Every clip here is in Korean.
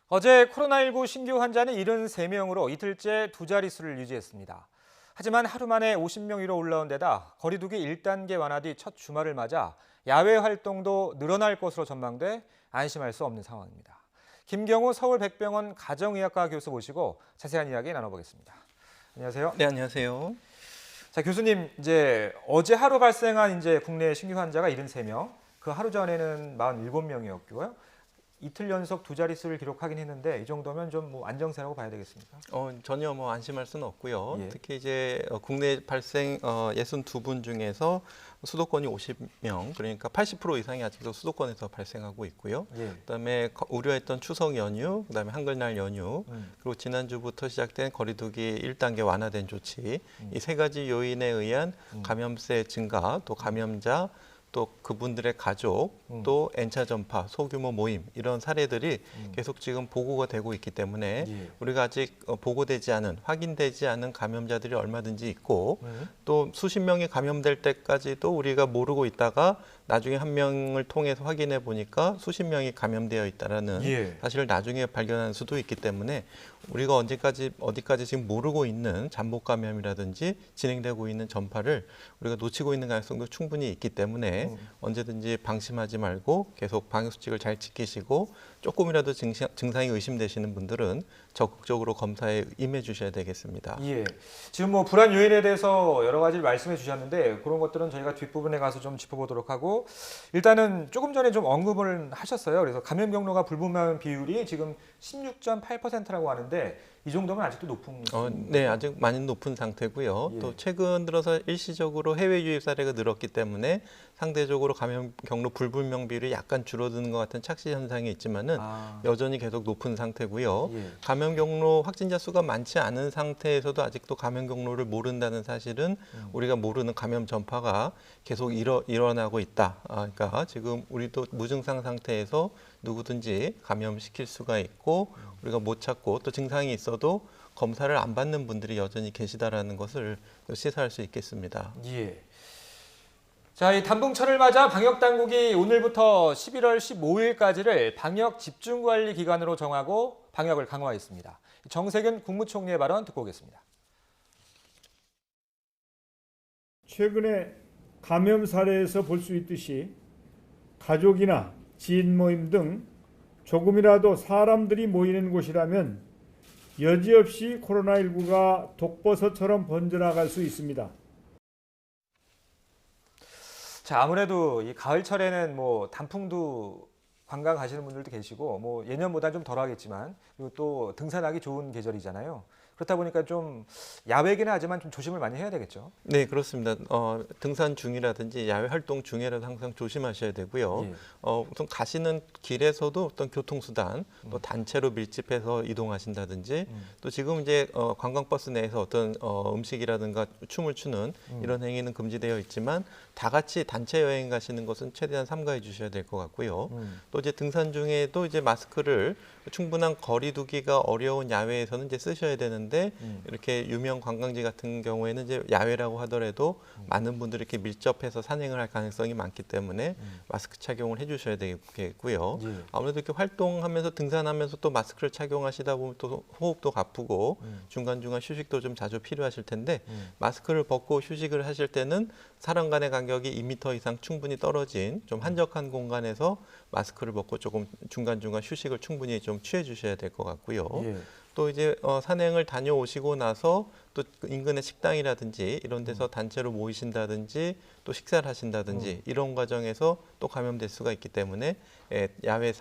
어제 코로나19 신규 환자는 73명으로 이틀째 두 자릿수를 유지했습니다. 하지만 하루 만에 50명 위로 올라온 데다 거리두기 1단계 완화 뒤 첫 주말을 맞아 야외 활동도 늘어날 것으로 전망돼 안심할 수 없는 상황입니다. 김경우 서울백병원 가정의학과 교수 모시고 자세한 이야기 나눠보겠습니다. 안녕하세요. 네, 안녕하세요. 자, 교수님, 어제 하루 발생한 국내 신규 환자가 73명, 그 하루 전에는 47명이었고요. 이틀 연속 두 자릿수를 기록하긴 했는데 이 정도면 좀 안정세라고 봐야 되겠습니까? 전혀 안심할 수는 없고요. 예. 특히 이제 국내 발생 62분 중에서 수도권이 50명, 그러니까 80% 이상이 아직도 수도권에서 발생하고 있고요. 예. 그다음에 우려했던 추석 연휴, 그다음에 한글날 연휴, 그리고 지난주부터 시작된 거리두기 1단계 완화된 조치, 이 세 가지 요인에 의한 감염세 증가, 또 감염자, 또 그분들의 가족, 또 N차 전파, 소규모 모임 이런 사례들이 계속 지금 보고가 되고 있기 때문에 예. 우리가 아직 보고되지 않은, 확인되지 않은 감염자들이 얼마든지 있고 또 수십 명이 감염될 때까지도 우리가 모르고 있다가 나중에 한 명을 통해서 확인해 보니까 수십 명이 감염되어 있다라는 예. 사실을 나중에 발견할 수도 있기 때문에 우리가 어디까지 지금 모르고 있는 잠복 감염이라든지 진행되고 있는 전파를 우리가 놓치고 있는 가능성도 충분히 있기 때문에 언제든지 방심하지 말고 계속 방역 수칙을 잘 지키시고 조금이라도 증상이 의심되시는 분들은 적극적으로 검사에 임해 주셔야 되겠습니다. 예. 지금 불안 요인에 대해서 여러 가지를 말씀해 주셨는데 그런 것들은 저희가 뒷부분에 가서 좀 짚어보도록 하고 일단은 조금 전에 좀 언급을 하셨어요. 그래서 감염 경로가 불분명 비율이 지금 16.8%라고 하는데 이 정도면 아직도 높은 네, 아직 많이 높은 상태고요. 예. 또 최근 들어서 일시적으로 해외 유입 사례가 늘었기 때문에 상대적으로 감염 경로 불분명 비율이 약간 줄어드는 것 같은 착시 현상이 있지만은 여전히 계속 높은 상태고요. 예. 감염 경로 확진자 수가 많지 않은 상태에서도 아직도 감염 경로를 모른다는 사실은 우리가 모르는 감염 전파가 계속 일어나고 있다. 그러니까 지금 우리도 무증상 상태에서 누구든지 감염시킬 수가 있고 우리가 못 찾고 또 증상이 있어도 검사를 안 받는 분들이 여전히 계시다라는 것을 시사할 수 있겠습니다. 예. 자, 이 단풍철을 맞아 방역 당국이 오늘부터 11월 15일까지를 방역 집중관리 기간으로 정하고 방역을 강화했습니다. 정세균 국무총리의 발언 듣고 오겠습니다. 최근에 감염 사례에서 볼 수 있듯이 가족이나 지인 모임 등 조금이라도 사람들이 모이는 곳이라면 여지없이 코로나19가 독버섯처럼 번져나갈 수 있습니다. 자, 아무래도 이 가을철에는 단풍도 관광 가시는 분들도 계시고 예년보다 좀 덜하겠지만 그리고 또 등산하기 좋은 계절이잖아요. 그렇다 보니까 좀 야외이긴 하지만 좀 조심을 많이 해야 되겠죠. 네, 그렇습니다. 등산 중이라든지 야외 활동 중에라도 항상 조심하셔야 되고요. 예. 우선 가시는 길에서도 어떤 교통수단, 또 단체로 밀집해서 이동하신다든지, 또 지금 이제 관광버스 내에서 어떤 음식이라든가 춤을 추는 이런 행위는 금지되어 있지만 다 같이 단체 여행 가시는 것은 최대한 삼가해 주셔야 될 것 같고요. 또 이제 등산 중에도 이제 마스크를 충분한 거리 두기가 어려운 야외에서는 이제 쓰셔야 되는데 이렇게 유명 관광지 같은 경우에는 이제 야외라고 하더라도 많은 분들이 이렇게 밀접해서 산행을 할 가능성이 많기 때문에 마스크 착용을 해주셔야 되겠고요. 예. 아무래도 이렇게 활동하면서 등산하면서 또 마스크를 착용하시다 보면 또 호흡도 가쁘고 중간중간 휴식도 좀 자주 필요하실 텐데 마스크를 벗고 휴식을 하실 때는 사람 간의 간격이 2m 이상 충분히 떨어진 좀 한적한 공간에서 마스크를 벗고 조금 중간중간 휴식을 충분히 좀 취해 주셔야 될 것 같고요. 예. 또 이제 산행을 다녀오시고 나서 또 인근의 식당이라든지 이런 데서 단체로 모이신다든지 또 식사를 하신다든지 이런 과정에서 또 감염될 수가 있기 때문에 야외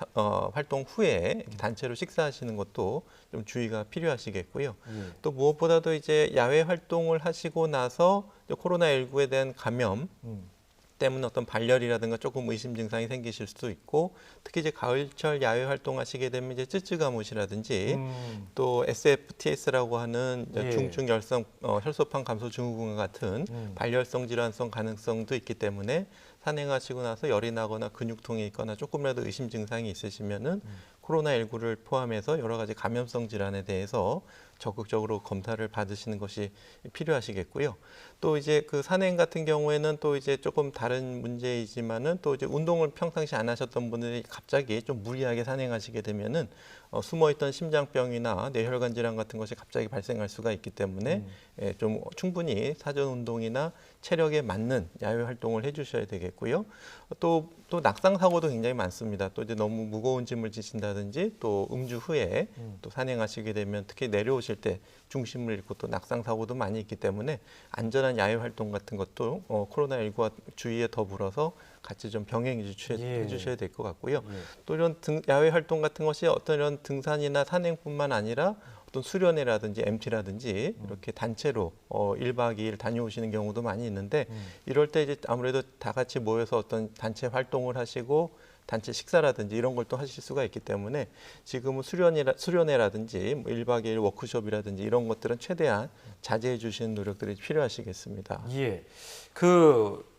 활동 후에 단체로 식사하시는 것도 좀 주의가 필요하시겠고요. 또 무엇보다도 이제 야외 활동을 하시고 나서 코로나19에 대한 감염 때문에 어떤 발열이라든가 조금 의심 증상이 생기실 수도 있고 특히 이제 가을철 야외 활동하시게 되면 이제 쯔쯔가못이라든지 또 SFTS라고 하는 예. 중증 열성 혈소판 감소 증후군 같은 발열성 질환성 가능성도 있기 때문에 산행하시고 나서 열이 나거나 근육통이 있거나 조금이라도 의심 증상이 있으시면은 코로나19를 포함해서 여러 가지 감염성 질환에 대해서 적극적으로 검사를 받으시는 것이 필요하시겠고요. 또 이제 그 산행 같은 경우에는 또 이제 조금 다른 문제이지만은 또 이제 운동을 평상시 안 하셨던 분들이 갑자기 좀 무리하게 산행하시게 되면은 숨어있던 심장병이나 뇌혈관 질환 같은 것이 갑자기 발생할 수가 있기 때문에 좀 충분히 사전 운동이나 체력에 맞는 야외 활동을 해주셔야 되겠고요. 또 낙상 사고도 굉장히 많습니다. 또 이제 너무 무거운 짐을 지신다든지 또 음주 후에 또 산행하시게 되면 특히 내려오실 때 중심을 잃고 또 낙상 사고도 많이 있기 때문에 안전한 야외 활동 같은 것도 코로나19와 주의에 더불어서 같이 좀 병행 유지해 주셔야 될 것 같고요. 또 이런 야외 활동 같은 것이 어떤 이런 등산이나 산행뿐만 아니라 어떤 수련회라든지 MT라든지 이렇게 단체로 1박 2일 다녀오시는 경우도 많이 있는데 이럴 때 이제 아무래도 다 같이 모여서 어떤 단체 활동을 하시고 단체 식사라든지 이런 걸 또 하실 수가 있기 때문에 지금은 수련회라든지 뭐 1박 2일 워크숍이라든지 이런 것들은 최대한 자제해 주시는 노력들이 필요하시겠습니다. 예.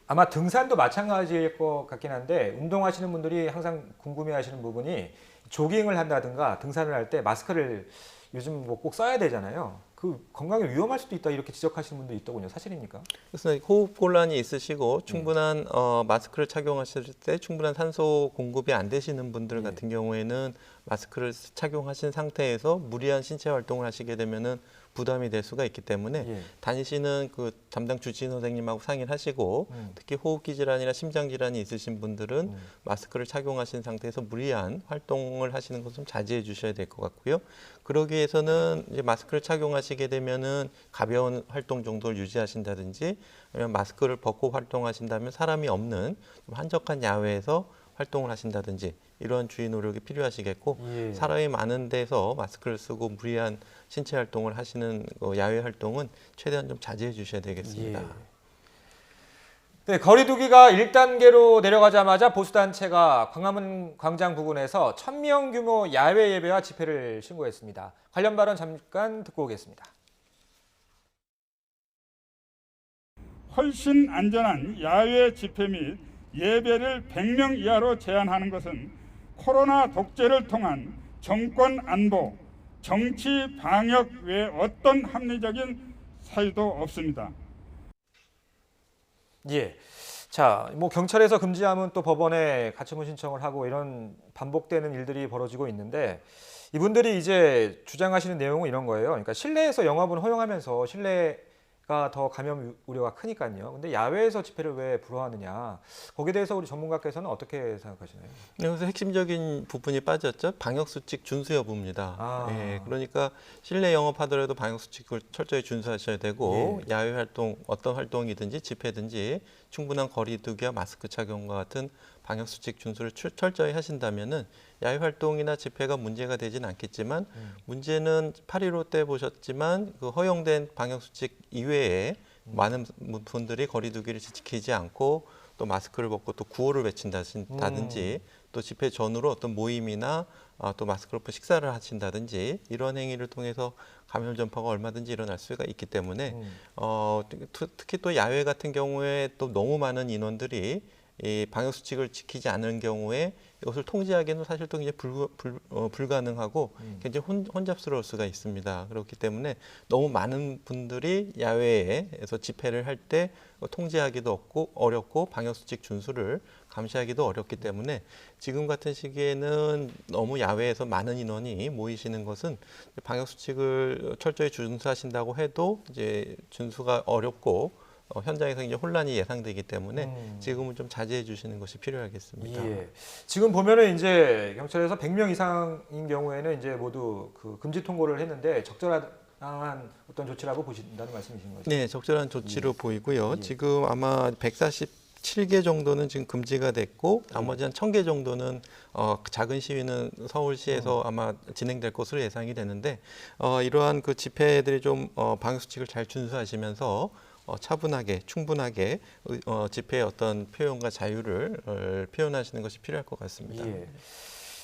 아마 등산도 마찬가지일 것 같긴 한데 운동하시는 분들이 항상 궁금해하시는 부분이 조깅을 한다든가 등산을 할 때 마스크를 요즘 뭐 꼭 써야 되잖아요. 그 건강에 위험할 수도 있다 이렇게 지적하시는 분도 있더군요. 사실입니까? 그래서 호흡 곤란이 있으시고 충분한 마스크를 착용하실 때 충분한 산소 공급이 안 되시는 분들 같은 경우에는 마스크를 착용하신 상태에서 무리한 신체 활동을 하시게 되면은 부담이 될 수가 있기 때문에 다니시는 그 담당 주치의 선생님하고 상의를 하시고 특히 호흡기 질환이나 심장 질환이 있으신 분들은 마스크를 착용하신 상태에서 무리한 활동을 하시는 것을 좀 자제해 주셔야 될 것 같고요. 그러기 위해서는 이제 마스크를 착용하시게 되면은 가벼운 활동 정도를 유지하신다든지 아니면 마스크를 벗고 활동하신다면 사람이 없는 좀 한적한 야외에서 활동을 하신다든지 이런 주의 노력이 필요하시겠고 사람이 많은 데서 마스크를 쓰고 무리한 신체 활동을 하시는 야외 활동은 최대한 좀 자제해 주셔야 되겠습니다. 네, 거리두기가 1단계로 내려가자마자 보수단체가 광화문 광장 부근에서 1000명 규모 야외 예배와 집회를 신고했습니다. 관련 발언 잠깐 듣고 오겠습니다. 훨씬 안전한 야외 집회 및 예배를 100명 이하로 제한하는 것은 코로나 독재를 통한 정권 안보, 정치 방역 외 어떤 합리적인 사유도 없습니다. 예. 자, 뭐 경찰에서 금지하면 또 법원에 가처분 신청을 하고 이런 반복되는 일들이 벌어지고 있는데 이분들이 이제 주장하시는 내용은 이런 거예요. 그러니까 실내에서 영업은 허용하면서 실내가 더 감염 우려가 크니까요. 근데 야외에서 집회를 왜 불허하느냐. 거기에 대해서 우리 전문가께서는 어떻게 생각하시나요? 여기서 핵심적인 부분이 빠졌죠. 방역수칙 준수 여부입니다. 예, 그러니까 실내 영업하더라도 방역수칙을 철저히 준수하셔야 되고 야외 활동, 어떤 활동이든지 집회든지 충분한 거리두기와 마스크 착용과 같은 방역수칙 준수를 철저히 하신다면은 야외 활동이나 집회가 문제가 되진 않겠지만 문제는 8.15 때 보셨지만 그 허용된 방역수칙 이외에 많은 분들이 거리두기를 지키지 않고 또 마스크를 벗고 또 구호를 외친다든지 또 집회 전후로 어떤 모임이나 또 마스크를 벗고 식사를 하신다든지 이런 행위를 통해서 감염 전파가 얼마든지 일어날 수가 있기 때문에 특히 또 야외 같은 경우에 또 너무 많은 인원들이 이 방역 수칙을 지키지 않은 경우에 이것을 통제하기는 사실 또 이제 불가능하고 굉장히 혼잡스러울 수가 있습니다. 그렇기 때문에 너무 많은 분들이 야외에서 집회를 할 때 통제하기도 어렵고 방역 수칙 준수를 감시하기도 어렵기 때문에 지금 같은 시기에는 너무 야외에서 많은 인원이 모이시는 것은 방역 수칙을 철저히 준수하신다고 해도 이제 준수가 어렵고 현장에서 이제 혼란이 예상되기 때문에 지금은 좀 자제해 주시는 것이 필요하겠습니다. 예. 지금 보면은 이제 경찰에서 100명 이상인 경우에는 이제 모두 그 금지 통보를 했는데 적절한 어떤 조치라고 보신다는 말씀이신 거죠? 네, 적절한 조치로 보이고요. 지금 아마 147개 정도는 지금 금지가 됐고 나머지 한 1000개 정도는 작은 시위는 서울시에서 아마 진행될 것으로 예상이 되는데 이러한 그 집회들이 좀 방역 수칙을 잘 준수하시면서 차분하게 충분하게 집회의 어떤 표현과 자유를 표현하시는 것이 필요할 것 같습니다. 예.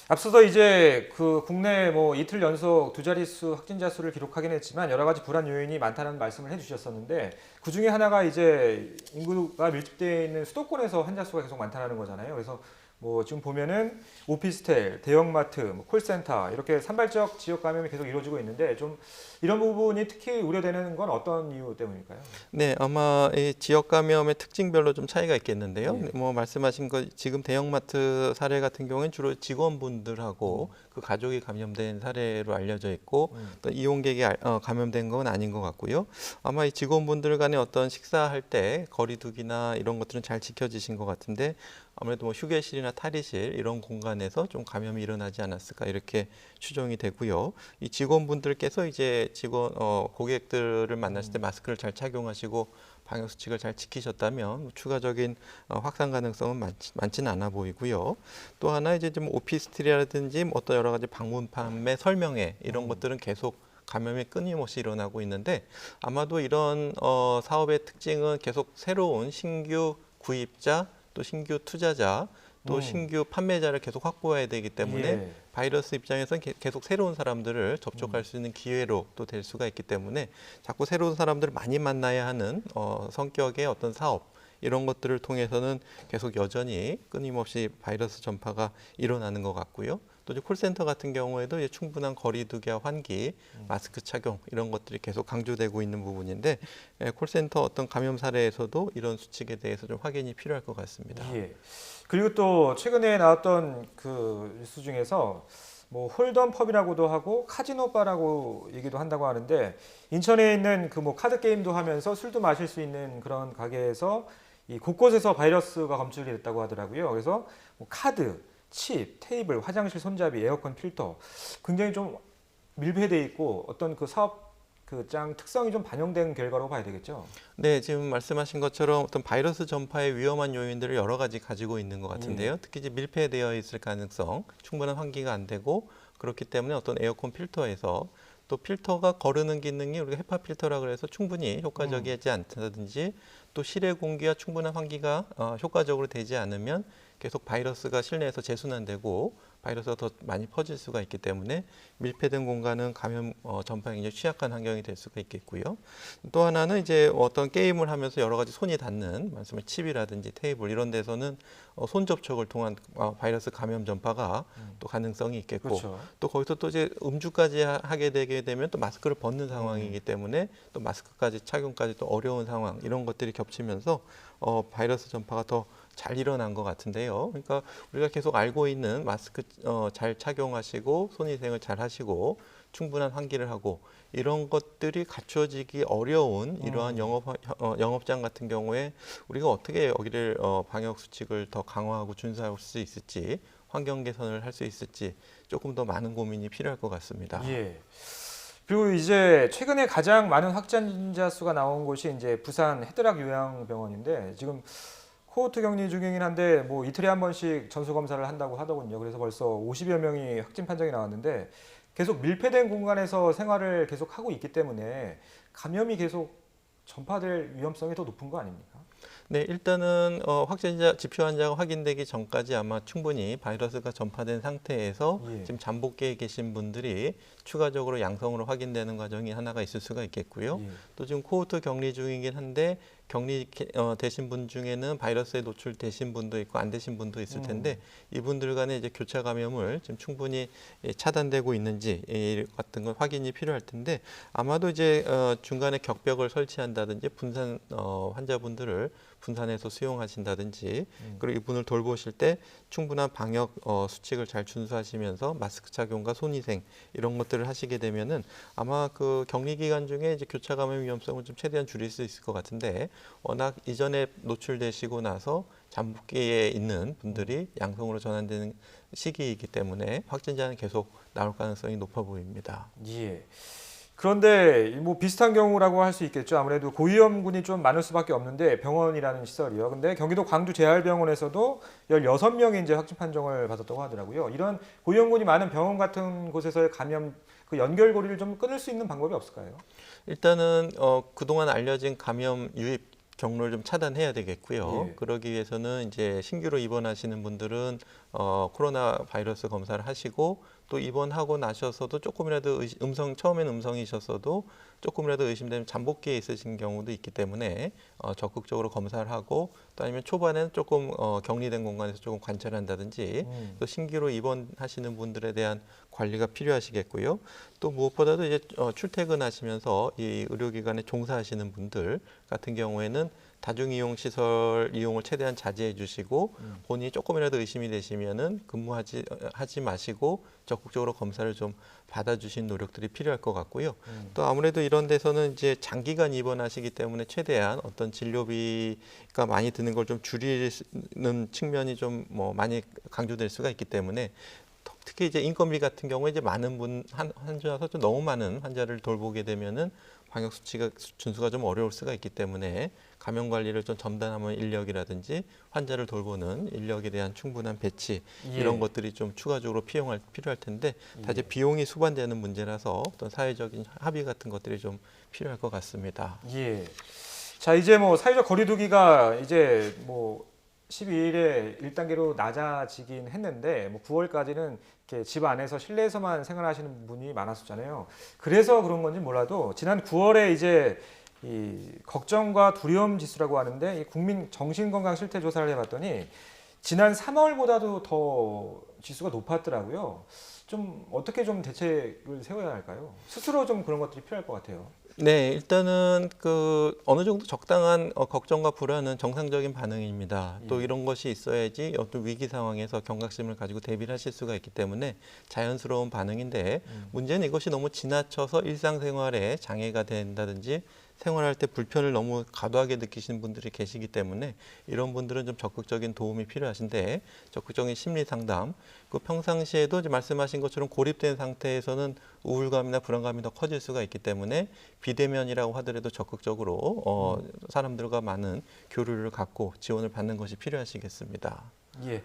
앞서서 이제 그 국내 뭐 이틀 연속 두 자릿수 확진자 수를 기록하긴 했지만 여러 가지 불안 요인이 많다는 말씀을 해주셨었는데 그 중에 하나가 이제 인구가 밀집되어 있는 수도권에서 환자 수가 계속 많다는 거잖아요. 그래서 뭐 지금 보면은 오피스텔, 대형마트, 뭐 콜센터 이렇게 산발적 지역 감염이 계속 이루어지고 있는데 좀 이런 부분이 특히 우려되는 건 어떤 이유 때문일까요? 네, 아마 이 지역 감염의 특징별로 좀 차이가 있겠는데요. 예. 뭐 말씀하신 거 지금 대형마트 사례 같은 경우에는 주로 직원분들하고 그 가족이 감염된 사례로 알려져 있고 또 이용객이 감염된 건 아닌 것 같고요. 아마 이 직원분들 간의 어떤 식사할 때 거리두기나 이런 것들은 잘 지켜지신 것 같은데 아무래도 뭐 휴게실이나 탈의실 이런 공간에서 좀 감염이 일어나지 않았을까 이렇게 추정이 되고요. 이 직원분들께서 이제 고객들을 만났을 때 마스크를 잘 착용하시고 방역 수칙을 잘 지키셨다면 추가적인 확산 가능성은 많지는 않아 보이고요. 또 하나 이제 좀 오피스텔이라든지 뭐 어떤 여러 가지 방문 판매 설명회 이런 것들은 계속 감염이 끊임없이 일어나고 있는데 아마도 이런 사업의 특징은 계속 새로운 신규 구입자 또 신규 투자자 또 신규 판매자를 계속 확보해야 되기 때문에 예. 바이러스 입장에서는 계속 새로운 사람들을 접촉할 수 있는 기회로 또 될 수가 있기 때문에 자꾸 새로운 사람들을 많이 만나야 하는 성격의 어떤 사업 이런 것들을 통해서는 계속 여전히 끊임없이 바이러스 전파가 일어나는 것 같고요. 또 이제 콜센터 같은 경우에도 이제 충분한 거리두기와 환기, 마스크 착용 이런 것들이 계속 강조되고 있는 부분인데 콜센터 어떤 감염 사례에서도 이런 수칙에 대해서 좀 확인이 필요할 것 같습니다. 예. 그리고 또 최근에 나왔던 그 뉴스 중에서 뭐 홀덤 펍이라고도 하고 카지노 바라고 얘기도 한다고 하는데 인천에 있는 그 뭐 카드 게임도 하면서 술도 마실 수 있는 그런 가게에서 이 곳곳에서 바이러스가 검출이 됐다고 하더라고요. 그래서 뭐 카드, 칩, 테이블, 화장실 손잡이, 에어컨 필터 굉장히 좀 밀폐돼 있고 어떤 그 사업 그 장 특성이 좀 반영된 결과라고 봐야 되겠죠. 네, 지금 말씀하신 것처럼 어떤 바이러스 전파의 위험한 요인들을 여러 가지 가지고 있는 것 같은데요. 특히 이제 밀폐되어 있을 가능성, 충분한 환기가 안 되고 그렇기 때문에 어떤 에어컨 필터에서 또 필터가 거르는 기능이 우리가 헤파 필터라고 해서 충분히 효과적이지 않다든지 또 실외 공기와 충분한 환기가 효과적으로 되지 않으면 계속 바이러스가 실내에서 재순환되고 바이러스가 더 많이 퍼질 수가 있기 때문에 밀폐된 공간은 감염 전파에 굉장히 취약한 환경이 될 수가 있겠고요. 또 하나는 이제 어떤 게임을 하면서 여러 가지 손이 닿는 말씀을 칩이라든지 테이블 이런 데서는 손 접촉을 통한 바이러스 감염 전파가 또 가능성이 있겠고 그렇죠. 또 거기서 또 이제 음주까지 하게 되게 되면 또 마스크를 벗는 상황이기 때문에 또 마스크까지 착용까지 또 어려운 상황 이런 것들이 겹치면서 바이러스 전파가 더 잘 일어난 것 같은데요. 그러니까 우리가 계속 알고 있는 마스크 잘 착용하시고 손위생을 잘 하시고 충분한 환기를 하고 이런 것들이 갖춰지기 어려운 이러한 영업장 같은 경우에 우리가 어떻게 여기를 방역 수칙을 더 강화하고 준수할 수 있을지 환경 개선을 할 수 있을지 조금 더 많은 고민이 필요할 것 같습니다. 예. 그리고 이제 최근에 가장 많은 확진자 수가 나온 곳이 이제 부산 헤드락 요양병원인데 지금 코호트 격리 중이긴 한데 뭐 이틀에 한 번씩 전수 검사를 한다고 하더군요. 그래서 벌써 50여 명이 확진 판정이 나왔는데 계속 밀폐된 공간에서 생활을 계속 하고 있기 때문에 감염이 계속 전파될 위험성이 더 높은 거 아닙니까? 네, 일단은 확진자 지표 환자가 확인되기 전까지 아마 충분히 바이러스가 전파된 상태에서 예. 지금 잠복기에 계신 분들이 추가적으로 양성으로 확인되는 과정이 하나가 있을 수가 있겠고요. 예. 또 지금 코호트 격리 중이긴 한데 격리 되신 분 중에는 바이러스에 노출되신 분도 있고 안 되신 분도 있을 텐데 이분들 간의 이제 교차 감염을 지금 충분히 차단되고 있는지 같은 건 확인이 필요할 텐데 아마도 이제 중간에 격벽을 설치한다든지 분산 환자분들을 분산해서 수용하신다든지 그리고 이분을 돌보실 때 충분한 방역 수칙을 잘 준수하시면서 마스크 착용과 손위생 이런 것들을 하시게 되면은 아마 그 격리 기간 중에 이제 교차 감염 위험성을 좀 최대한 줄일 수 있을 것 같은데 워낙 이전에 노출되시고 나서 잠복기에 있는 분들이 양성으로 전환되는 시기이기 때문에 확진자는 계속 나올 가능성이 높아 보입니다. 예. 그런데 뭐 비슷한 경우라고 할 수 있겠죠. 아무래도 고위험군이 좀 많을 수밖에 없는데 병원이라는 시설이요. 근데 경기도 광주 재활병원에서도 16명이 이제 확진 판정을 받았다고 하더라고요. 이런 고위험군이 많은 병원 같은 곳에서의 감염 그 연결고리를 좀 끊을 수 있는 방법이 없을까요? 일단은 그동안 알려진 감염 유입 경로를 좀 차단해야 되겠고요. 예. 그러기 위해서는 이제 신규로 입원하시는 분들은 코로나 바이러스 검사를 하시고 또 입원하고 나셔서도 조금이라도 처음엔 음성이셨어도 조금이라도 의심되면 잠복기에 있으신 경우도 있기 때문에 적극적으로 검사를 하고, 또 아니면 초반에는 조금 격리된 공간에서 조금 관찰한다든지 또 신규로 입원하시는 분들에 대한 관리가 필요하시겠고요. 또 무엇보다도 이제 출퇴근하시면서 이 의료기관에 종사하시는 분들 같은 경우에는 다중이용 시설 이용을 최대한 자제해 주시고, 본인이 조금이라도 의심이 되시면은 하지 마시고 적극적으로 검사를 좀 받아주신 노력들이 필요할 것 같고요. 또 아무래도 이런 데서는 이제 장기간 입원하시기 때문에 최대한 어떤 진료비가 많이 드는 걸 좀 줄이는 측면이 좀 많이 강조될 수가 있기 때문에, 특히 이제 인건비 같은 경우에 이제 많은 환자라서 좀 너무 많은 환자를 돌보게 되면은 방역 수치가 준수가 좀 어려울 수가 있기 때문에 감염 관리를 좀 전담하는 인력이라든지 환자를 돌보는 인력에 대한 충분한 배치, 이런 것들이 좀 추가적으로 필요할 텐데, 다 이제 비용이 수반되는 문제라서 어떤 사회적인 합의 같은 것들이 좀 필요할 것 같습니다. 예. 자, 이제 뭐 사회적 거리두기가 이제 뭐 12일에 1단계로 낮아지긴 했는데, 뭐 9월까지는 이렇게 집 안에서 실내에서만 생활하시는 분이 많았었잖아요. 그래서 그런 건지 몰라도 지난 9월에 이제 이 걱정과 두려움 지수라고 하는데, 이 국민 정신건강 실태 조사를 해봤더니 지난 3월보다도 더 지수가 높았더라고요. 좀 어떻게 좀 대책을 세워야 할까요? 스스로 좀 그런 것들이 필요할 것 같아요. 네, 일단은 어느 정도 적당한 걱정과 불안은 정상적인 반응입니다. 또 이런 것이 있어야지 어떤 위기 상황에서 경각심을 가지고 대비를 하실 수가 있기 때문에 자연스러운 반응인데, 문제는 이것이 너무 지나쳐서 일상생활에 장애가 된다든지 생활할 때 불편을 너무 과도하게 느끼시는 분들이 계시기 때문에, 이런 분들은 좀 적극적인 도움이 필요하신데, 적극적인 심리 상담, 평상시에도 이제 말씀하신 것처럼 고립된 상태에서는 우울감이나 불안감이 더 커질 수가 있기 때문에 비대면이라고 하더라도 적극적으로 사람들과 많은 교류를 갖고 지원을 받는 것이 필요하시겠습니다. 예.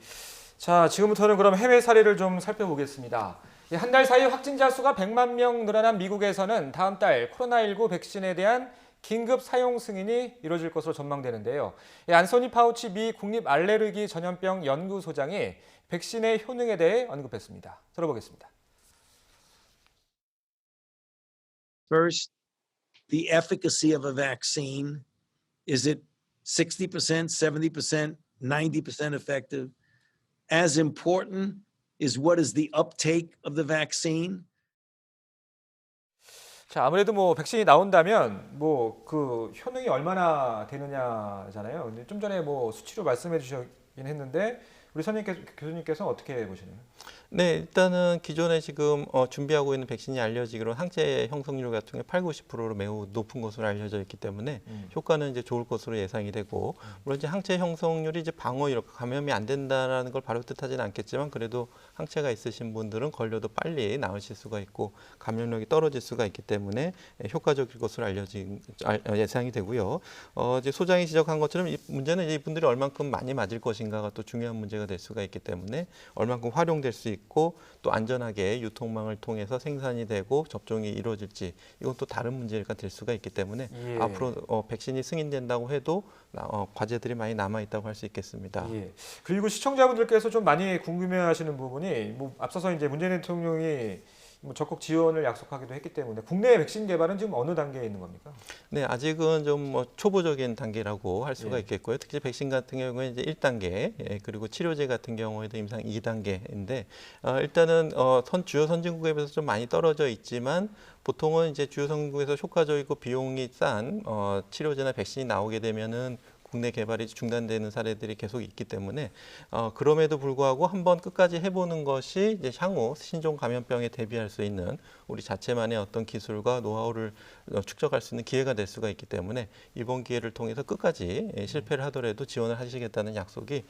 자, 지금부터는 그럼 해외 사례를 좀 살펴보겠습니다. 한 달 사이 확진자 수가 100만 명 늘어난 미국에서는 다음 달 코로나19 백신에 대한 긴급 사용 승인이 이루어질 것으로 전망되는데요. 안소니 파우치 미 국립 알레르기 전염병 연구소장이 백신의 효능에 대해 언급했습니다. 들어보겠습니다. First, the efficacy of a vaccine. Is it 60%, 70%, 90% effective? As important is what is the uptake of the vaccine? 자, 아무래도 뭐 백신이 나온다면 뭐 그 효능이 얼마나 되느냐잖아요. 근데 좀 전에 뭐 수치로 말씀해 주셨긴 했는데, 우리 교수님께서 어떻게 보시나요? 네, 일단은 기존에 지금 준비하고 있는 백신이 알려지기로 항체 형성률 같은 경우에 80~90%로 매우 높은 것으로 알려져 있기 때문에 효과는 이제 좋을 것으로 예상이 되고, 물론 이제 항체 형성률이 이제 방어 이렇게 감염이 안 된다라는 걸 바로 뜻하지는 않겠지만, 그래도 항체가 있으신 분들은 걸려도 빨리 나으실 수가 있고 감염력이 떨어질 수가 있기 때문에 효과적일 것으로 예상이 되고요. 이제 소장이 지적한 것처럼 문제는 이제 이분들이 얼만큼 많이 맞을 것인가가 또 중요한 문제가 될 수가 있기 때문에, 얼만큼 활용될 수 있고 또 안전하게 유통망을 통해서 생산이 되고 접종이 이루어질지, 이건 또 다른 문제가 될 수가 있기 때문에 앞으로 백신이 승인된다고 해도 과제들이 많이 남아 있다고 할 수 있겠습니다. 예. 그리고 시청자분들께서 좀 많이 궁금해하시는 부분이, 뭐 앞서서 이제 문재인 대통령이 뭐 적극 지원을 약속하기도 했기 때문에 국내 백신 개발은 지금 어느 단계에 있는 겁니까? 네, 아직은 좀 초보적인 단계라고 할 수가 있겠고요. 특히 백신 같은 경우에 이제 1단계, 그리고 치료제 같은 경우에도 임상 2단계인데, 일단은 주요 선진국에 비해서 좀 많이 떨어져 있지만, 보통은 이제 주요 선진국에서 효과적이고 비용이 싼 치료제나 백신이 나오게 되면은 국내 개발이 중단되는 사례들이 계속 있기 때문에, 그럼에도 불구하고 한번 끝까지 해보는 것이 이제 향후 신종 감염병에 대비할 수 있는 우리 자체만의 어떤 기술과 노하우를 축적할 수 있는 기회가 될 수가 있기 때문에, 이번 기회를 통해서 끝까지 실패를 하더라도 지원을 하시겠다는 약속이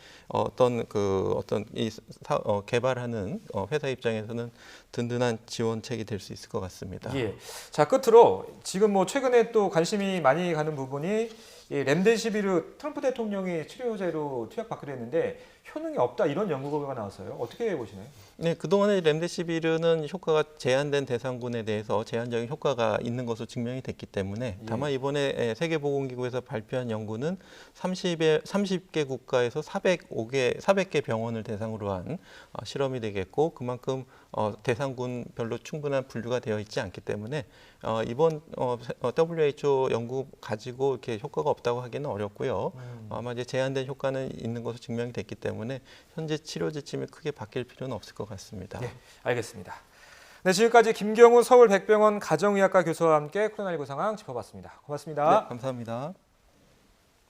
개발하는 회사 입장에서는 든든한 지원책이 될 수 있을 것 같습니다. 예. 자, 끝으로 지금 뭐 최근에 또 관심이 많이 가는 부분이 이 렘데시비르 트럼프 대통령이 치료제로 투약받기로 했는데 효능이 없다 이런 연구 결과가 나왔어요. 어떻게 보시나요? 네, 그동안에 렘데시비르는 효과가 제한된 대상군에 대해서 제한적인 효과가 있는 것으로 증명이 됐기 때문에 다만 이번에 세계보건기구에서 발표한 연구는 30개 국가에서 400개 병원을 대상으로 한 실험이 되겠고 그만큼 대상군별로 충분한 분류가 되어 있지 않기 때문에 이번 WHO 연구 가지고 이렇게 효과가 없다고 하기는 어렵고요. 아마 이제 제한된 효과는 있는 것으로 증명이 됐기 때문에 현재 치료 지침이 크게 바뀔 필요는 없을 것 같습니다. 네, 알겠습니다. 네, 지금까지 김경우 서울백병원 가정의학과 교수와 함께 코로나19 상황 짚어봤습니다. 고맙습니다. 네, 감사합니다.